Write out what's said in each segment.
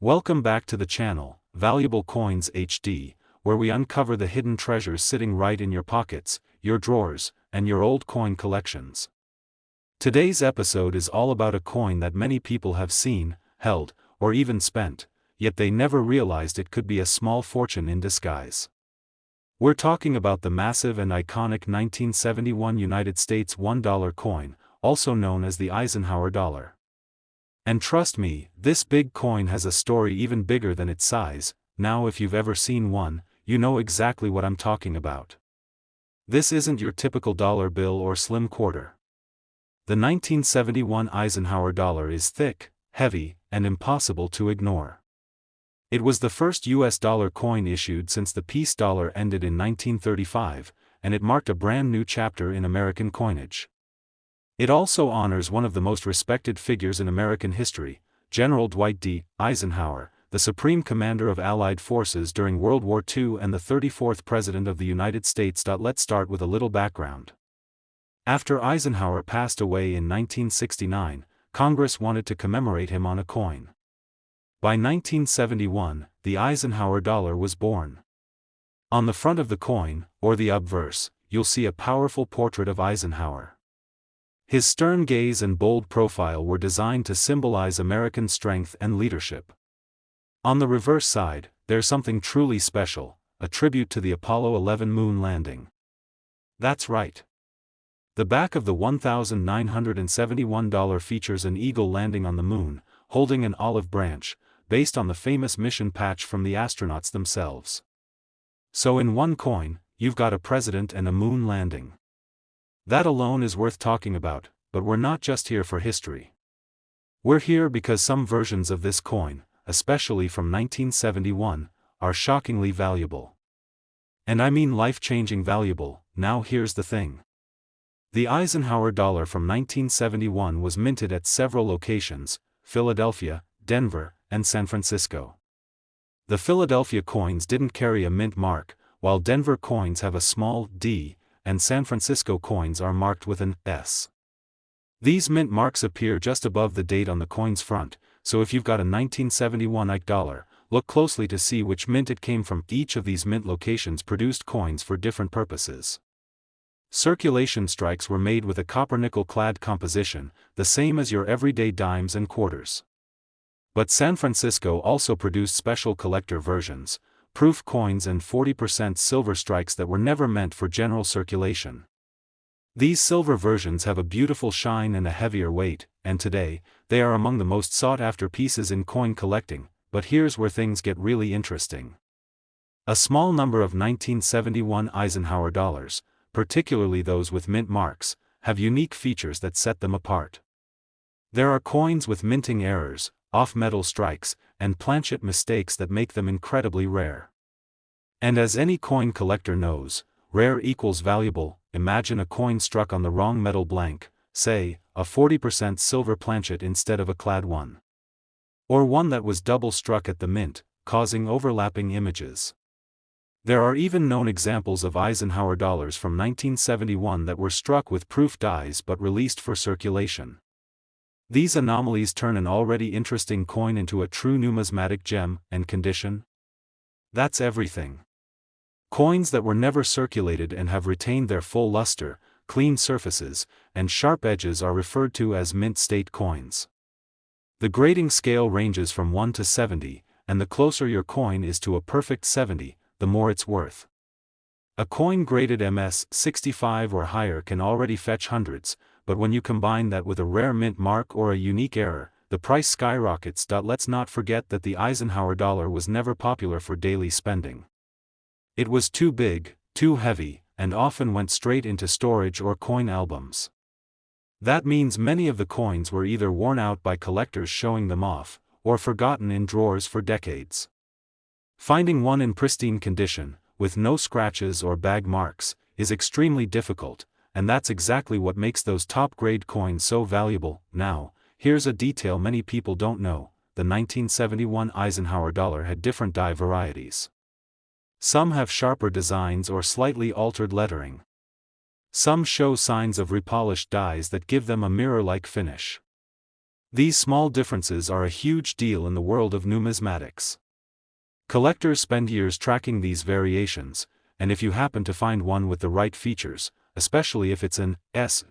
Welcome back to the channel, Valuable Coins HD, where we uncover the hidden treasures sitting right in your pockets, your drawers, and your old coin collections. Today's episode is all about a coin that many people have seen, held, or even spent, yet they never realized it could be a small fortune in disguise. We're talking about the massive and iconic 1971 United States $1 coin, also known as the Eisenhower dollar. And trust me, this big coin has a story even bigger than its size. Now if you've ever seen one, you know exactly what I'm talking about. This isn't your typical dollar bill or slim quarter. The 1971 Eisenhower dollar is thick, heavy, and impossible to ignore. It was the first US dollar coin issued since the peace dollar ended in 1935, and it marked a brand new chapter in American coinage. It also honors one of the most respected figures in American history, General Dwight D. Eisenhower, the Supreme Commander of Allied Forces during World War II and the 34th President of the United States. Let's start with a little background. After Eisenhower passed away in 1969, Congress wanted to commemorate him on a coin. By 1971, the Eisenhower dollar was born. On the front of the coin, or the obverse, you'll see a powerful portrait of Eisenhower. His stern gaze and bold profile were designed to symbolize American strength and leadership. On the reverse side, there's something truly special, a tribute to the Apollo 11 moon landing. That's right. The back of the $1,971 features an eagle landing on the moon, holding an olive branch, based on the famous mission patch from the astronauts themselves. So in one coin, you've got a president and a moon landing. That alone is worth talking about, but we're not just here for history. We're here because some versions of this coin, especially from 1971, are shockingly valuable. And I mean life-changing valuable. Now here's the thing. The Eisenhower dollar from 1971 was minted at several locations: Philadelphia, Denver, and San Francisco. The Philadelphia coins didn't carry a mint mark, while Denver coins have a small D, and San Francisco coins are marked with an S. These mint marks appear just above the date on the coin's front, so if you've got a 1971 Ike dollar, look closely to see which mint it came from. Each of these mint locations produced coins for different purposes. Circulation strikes were made with a copper-nickel clad composition, the same as your everyday dimes and quarters. But San Francisco also produced special collector versions, proof coins and 40% silver strikes that were never meant for general circulation. These silver versions have a beautiful shine and a heavier weight, and today, they are among the most sought-after pieces in coin collecting. But here's where things get really interesting. A small number of 1971 Eisenhower dollars, particularly those with mint marks, have unique features that set them apart. There are coins with minting errors, off-metal strikes, and planchet mistakes that make them incredibly rare. And as any coin collector knows, rare equals valuable. Imagine a coin struck on the wrong metal blank, say, a 40% silver planchet instead of a clad one. Or one that was double struck at the mint, causing overlapping images. There are even known examples of Eisenhower dollars from 1971 that were struck with proof dies but released for circulation. These anomalies turn an already interesting coin into a true numismatic gem. And condition? That's everything. Coins that were never circulated and have retained their full luster, clean surfaces, and sharp edges are referred to as mint state coins. The grading scale ranges from 1 to 70, and the closer your coin is to a perfect 70, the more it's worth. A coin graded MS 65 or higher can already fetch hundreds, but when you combine that with a rare mint mark or a unique error, the price skyrockets. Let's not forget that the Eisenhower dollar was never popular for daily spending. It was too big, too heavy, and often went straight into storage or coin albums. That means many of the coins were either worn out by collectors showing them off, or forgotten in drawers for decades. Finding one in pristine condition, with no scratches or bag marks, is extremely difficult, and that's exactly what makes those top-grade coins so valuable. Now, here's a detail many people don't know: the 1971 Eisenhower dollar had different die varieties. Some have sharper designs or slightly altered lettering. Some show signs of repolished dies that give them a mirror-like finish. These small differences are a huge deal in the world of numismatics. Collectors spend years tracking these variations, and if you happen to find one with the right features, especially if it's an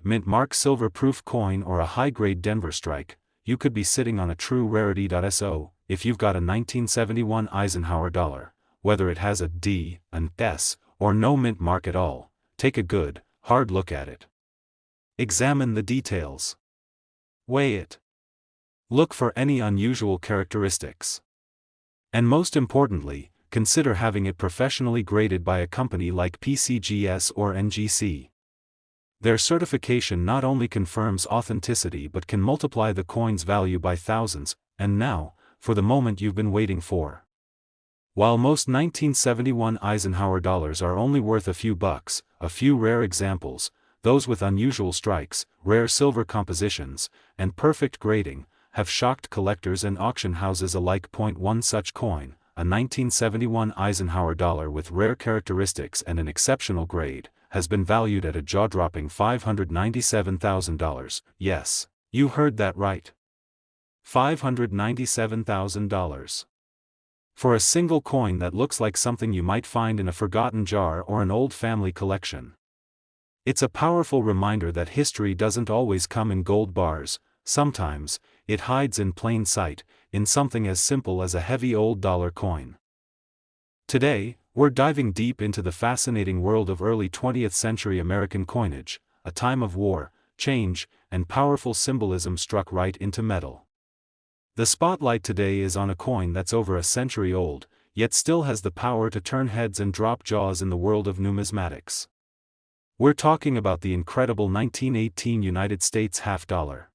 mint mark silver-proof coin or a high-grade Denver strike, you could be sitting on a true rarity. So, if you've got a 1971 Eisenhower dollar, whether it has a D, an S, or no mint mark at all, take a good, hard look at it. Examine the details. Weigh it. Look for any unusual characteristics. And most importantly, consider having it professionally graded by a company like PCGS or NGC. Their certification not only confirms authenticity but can multiply the coin's value by thousands, and now, for the moment you've been waiting for. While most 1971 Eisenhower dollars are only worth a few bucks, a few rare examples, those with unusual strikes, rare silver compositions, and perfect grading, have shocked collectors and auction houses alike. One such coin, a 1971 Eisenhower dollar with rare characteristics and an exceptional grade, has been valued at a jaw-dropping $597,000. Yes, you heard that right. $597,000. For a single coin that looks like something you might find in a forgotten jar or an old family collection. It's a powerful reminder that history doesn't always come in gold bars. Sometimes, it hides in plain sight, in something as simple as a heavy old dollar coin. Today, we're diving deep into the fascinating world of early 20th century American coinage, a time of war, change, and powerful symbolism struck right into metal. The spotlight today is on a coin that's over a century old, yet still has the power to turn heads and drop jaws in the world of numismatics. We're talking about the incredible 1918 United States half-dollar.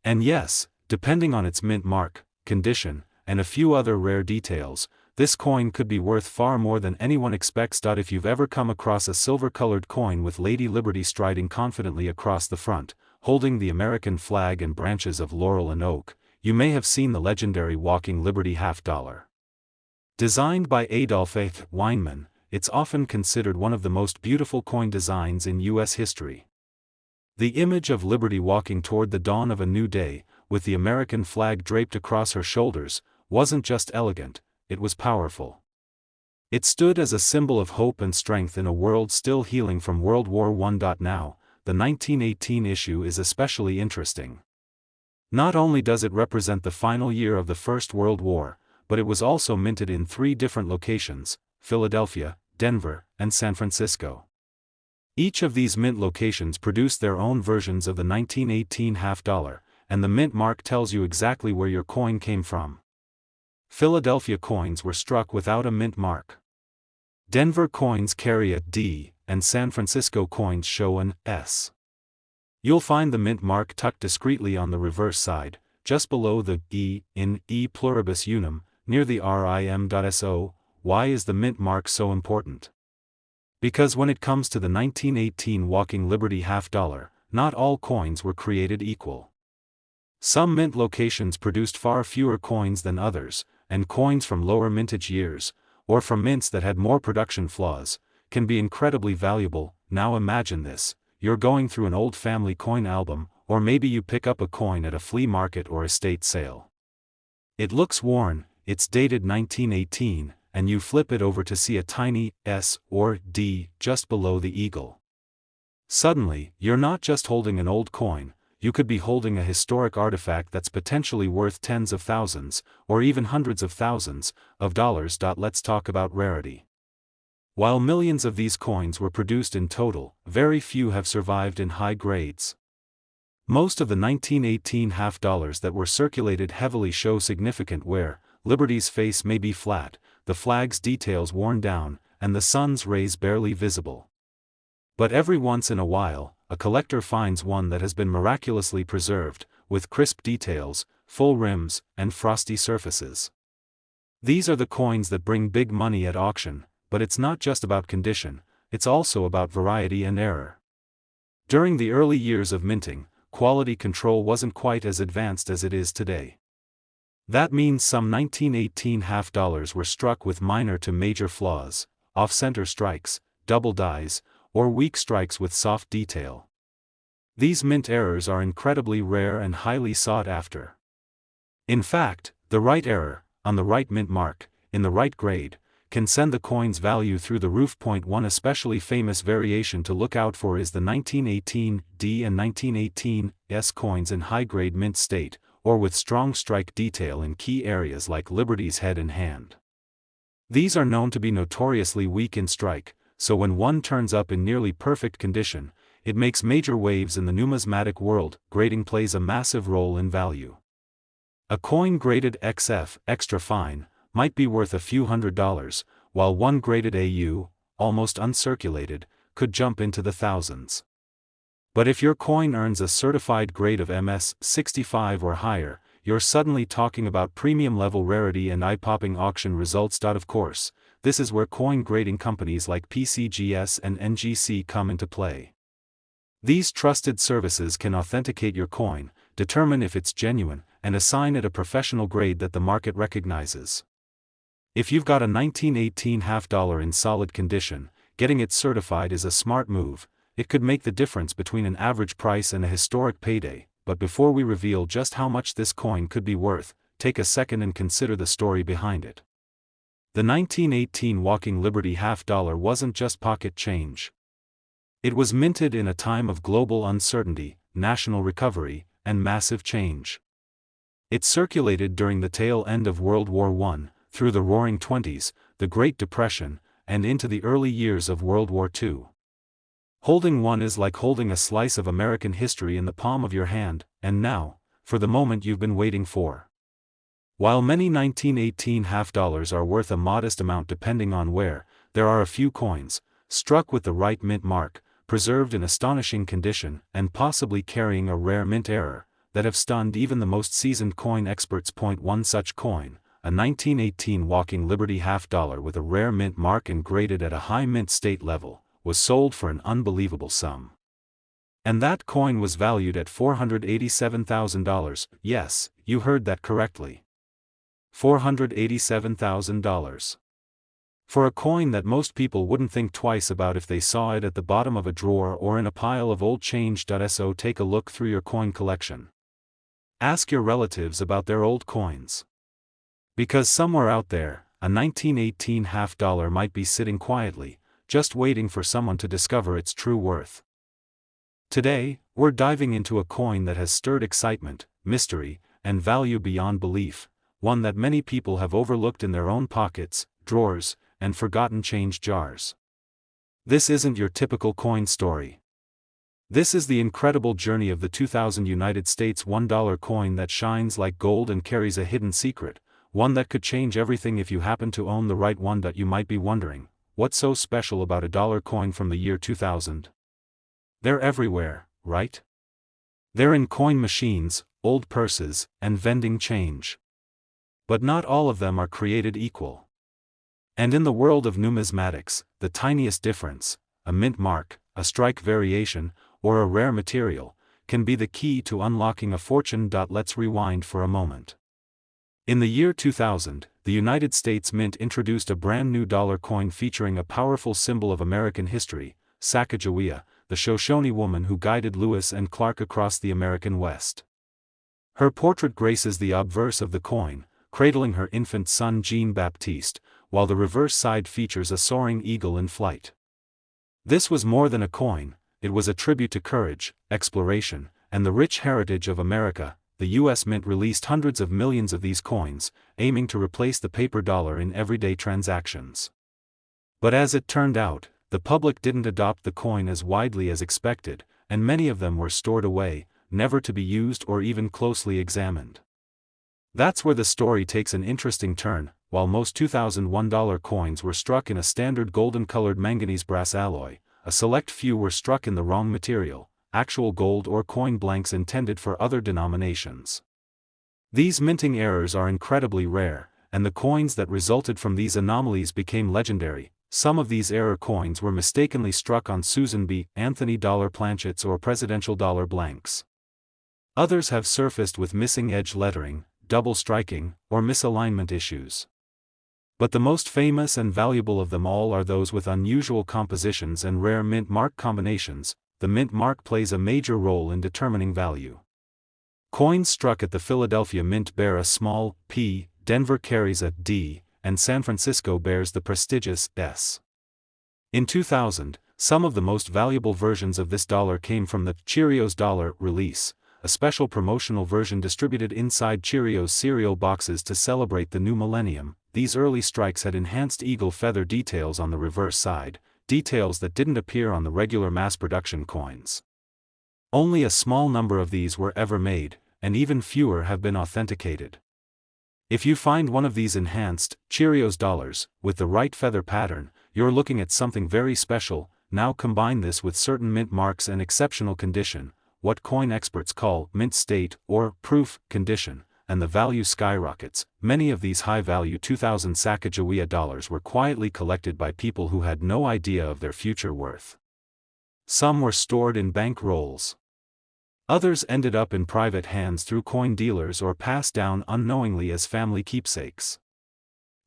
And yes, depending on its mint mark, condition, and a few other rare details, this coin could be worth far more than anyone expects. If you've ever come across a silver-colored coin with Lady Liberty striding confidently across the front, holding the American flag and branches of laurel and oak, you may have seen the legendary Walking Liberty half-dollar. Designed by Adolph H. Weinman, it's often considered one of the most beautiful coin designs in U.S. history. The image of Liberty walking toward the dawn of a new day, with the American flag draped across her shoulders, wasn't just elegant, it was powerful. It stood as a symbol of hope and strength in a world still healing from World War I. Now, the 1918 issue is especially interesting. Not only does it represent the final year of the First World War, but it was also minted in 3 different locations: Philadelphia, Denver, and San Francisco. Each of these mint locations produced their own versions of the 1918 half-dollar, and the mint mark tells you exactly where your coin came from. Philadelphia coins were struck without a mint mark. Denver coins carry a D, and San Francisco coins show an S. You'll find the mint mark tucked discreetly on the reverse side, just below the E in E pluribus unum, near the RIM.SO. Why is the mint mark so important? Because when it comes to the 1918 Walking Liberty half-dollar, not all coins were created equal. Some mint locations produced far fewer coins than others, and coins from lower mintage years, or from mints that had more production flaws, can be incredibly valuable. Now imagine this: you're going through an old family coin album, or maybe you pick up a coin at a flea market or estate sale. It looks worn, it's dated 1918, and you flip it over to see a tiny S or D just below the eagle. Suddenly, you're not just holding an old coin, you could be holding a historic artifact that's potentially worth tens of thousands, or even hundreds of thousands, of dollars. Let's talk about rarity. While millions of these coins were produced in total, very few have survived in high grades. Most of the 1918 half-dollars that were circulated heavily show significant wear. Liberty's face may be flat, the flag's details worn down, and the sun's rays barely visible. But every once in a while, a collector finds one that has been miraculously preserved, with crisp details, full rims, and frosty surfaces. These are the coins that bring big money at auction, but it's not just about condition, it's also about variety and error. During the early years of minting, quality control wasn't quite as advanced as it is today. That means some 1918 half-dollars were struck with minor to major flaws, off-center strikes, double dies, or weak strikes with soft detail. These mint errors are incredibly rare and highly sought after. In fact, the right error, on the right mint mark, in the right grade, can send the coin's value through the roof. One especially famous variation to look out for is the 1918 D and 1918 S coins in high-grade mint state, or with strong strike detail in key areas like Liberty's head and hand. These are known to be notoriously weak in strike, so when one turns up in nearly perfect condition, it makes major waves in the numismatic world. Grading plays a massive role in value. A coin graded XF, extra fine, might be worth a few $100s, while one graded AU, almost uncirculated, could jump into the thousands. But if your coin earns a certified grade of MS 65 or higher, you're suddenly talking about premium-level rarity and eye-popping auction results. Of course, this is where coin grading companies like PCGS and NGC come into play. These trusted services can authenticate your coin, determine if it's genuine, and assign it a professional grade that the market recognizes. If you've got a 1918 half-dollar in solid condition, getting it certified is a smart move. It could make the difference between an average price and a historic payday. But before we reveal just how much this coin could be worth, take a second and consider the story behind it. The 1918 Walking Liberty half-dollar wasn't just pocket change. It was minted in a time of global uncertainty, national recovery, and massive change. It circulated during the tail end of World War I, through the Roaring Twenties, the Great Depression, and into the early years of World War II. Holding one is like holding a slice of American history in the palm of your hand, and now, for the moment you've been waiting for. While many 1918 half-dollars are worth a modest amount depending on where, there are a few coins, struck with the right mint mark, preserved in astonishing condition, and possibly carrying a rare mint error, that have stunned even the most seasoned coin experts. One such coin, a 1918 Walking Liberty half-dollar with a rare mint mark and graded at a high mint state level, was sold for an unbelievable sum. And that coin was valued at $487,000, yes, you heard that correctly. $487,000. For a coin that most people wouldn't think twice about if they saw it at the bottom of a drawer or in a pile of old change. So take a look through your coin collection. Ask your relatives about their old coins. Because somewhere out there, a 1918 half-dollar might be sitting quietly, just waiting for someone to discover its true worth. Today, we're diving into a coin that has stirred excitement, mystery, and value beyond belief, one that many people have overlooked in their own pockets, drawers, and forgotten change jars. This isn't your typical coin story. This is the incredible journey of the 2000 United States $1 coin that shines like gold and carries a hidden secret, one that could change everything if you happen to own the right one. You might be wondering, what's so special about a dollar coin from the year 2000? They're everywhere, right? They're in coin machines, old purses, and vending change. But not all of them are created equal. And in the world of numismatics, the tiniest difference, a mint mark, a strike variation, or a rare material, can be the key to unlocking a fortune. Let's rewind for a moment. In the year 2000, the United States Mint introduced a brand new dollar coin featuring a powerful symbol of American history, Sacagawea, the Shoshone woman who guided Lewis and Clark across the American West. Her portrait graces the obverse of the coin, cradling her infant son Jean-Baptiste, while the reverse side features a soaring eagle in flight. This was more than a coin, it was a tribute to courage, exploration, and the rich heritage of America. The U.S. Mint released hundreds of millions of these coins, aiming to replace the paper dollar in everyday transactions. But as it turned out, the public didn't adopt the coin as widely as expected, and many of them were stored away, never to be used or even closely examined. That's where the story takes an interesting turn. While most 2001 dollar coins were struck in a standard golden-colored manganese brass alloy, a select few were struck in the wrong material, actual gold or coin blanks intended for other denominations. These minting errors are incredibly rare, and the coins that resulted from these anomalies became legendary. Some of these error coins were mistakenly struck on Susan B. Anthony dollar planchets or presidential dollar blanks. Others have surfaced with missing edge lettering, double striking, or misalignment issues. But the most famous and valuable of them all are those with unusual compositions and rare mint mark combinations, the mint mark plays a major role in determining value. Coins struck at the Philadelphia Mint bear a small P, Denver carries a D, and San Francisco bears the prestigious S. In 2000, some of the most valuable versions of this dollar came from the Cheerios Dollar release, a special promotional version distributed inside Cheerios cereal boxes to celebrate the new millennium. These early strikes had enhanced eagle feather details on the reverse side, details that didn't appear on the regular mass-production coins. Only a small number of these were ever made, and even fewer have been authenticated. If you find one of these enhanced Cheerios dollars with the right feather pattern, you're looking at something very special. Now combine this with certain mint marks and exceptional condition, what coin experts call mint state or proof condition, and the value skyrockets. Many of these high-value 2000 Sacagawea dollars were quietly collected by people who had no idea of their future worth. Some were stored in bank rolls. Others ended up in private hands through coin dealers or passed down unknowingly as family keepsakes.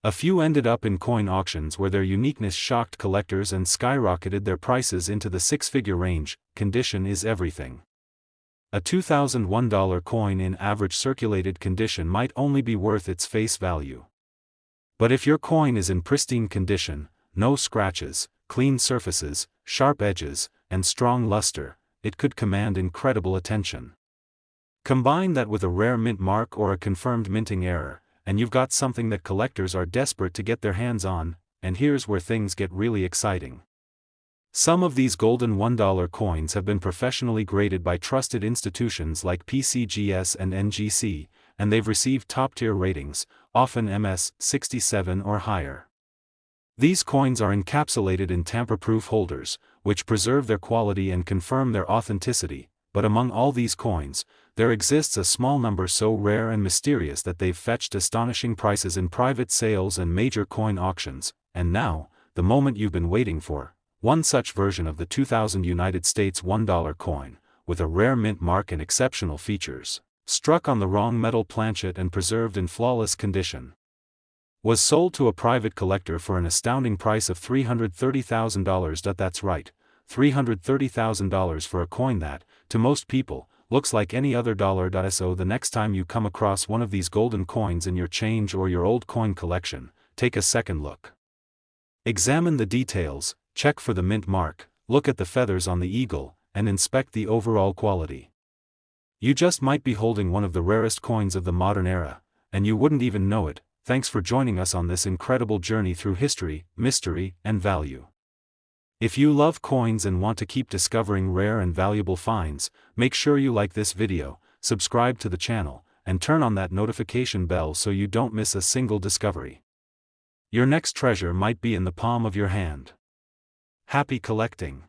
A few ended up in coin auctions where their uniqueness shocked collectors and skyrocketed their prices into the six-figure range. Condition is everything. A $2001 coin in average circulated condition might only be worth its face value. But if your coin is in pristine condition, no scratches, clean surfaces, sharp edges, and strong luster, it could command incredible attention. Combine that with a rare mint mark or a confirmed minting error, and you've got something that collectors are desperate to get their hands on. And here's where things get really exciting. Some of these golden $1 coins have been professionally graded by trusted institutions like PCGS and NGC, and they've received top-tier ratings, often MS 67 or higher. These coins are encapsulated in tamper-proof holders, which preserve their quality and confirm their authenticity. But among all these coins, there exists a small number so rare and mysterious that they've fetched astonishing prices in private sales and major coin auctions. And now, the moment you've been waiting for. One such version of the 2000 United States $1 coin, with a rare mint mark and exceptional features, struck on the wrong metal planchet and preserved in flawless condition, was sold to a private collector for an astounding price of $330,000. That's right, $330,000 for a coin that, to most people, looks like any other dollar. So the next time you come across one of these golden coins in your change or your old coin collection, take a second look. Examine the details, check for the mint mark, look at the feathers on the eagle, and inspect the overall quality. You just might be holding one of the rarest coins of the modern era, and you wouldn't even know it. Thanks for joining us on this incredible journey through history, mystery, and value. If you love coins and want to keep discovering rare and valuable finds, make sure you like this video, subscribe to the channel, and turn on that notification bell so you don't miss a single discovery. Your next treasure might be in the palm of your hand. Happy collecting!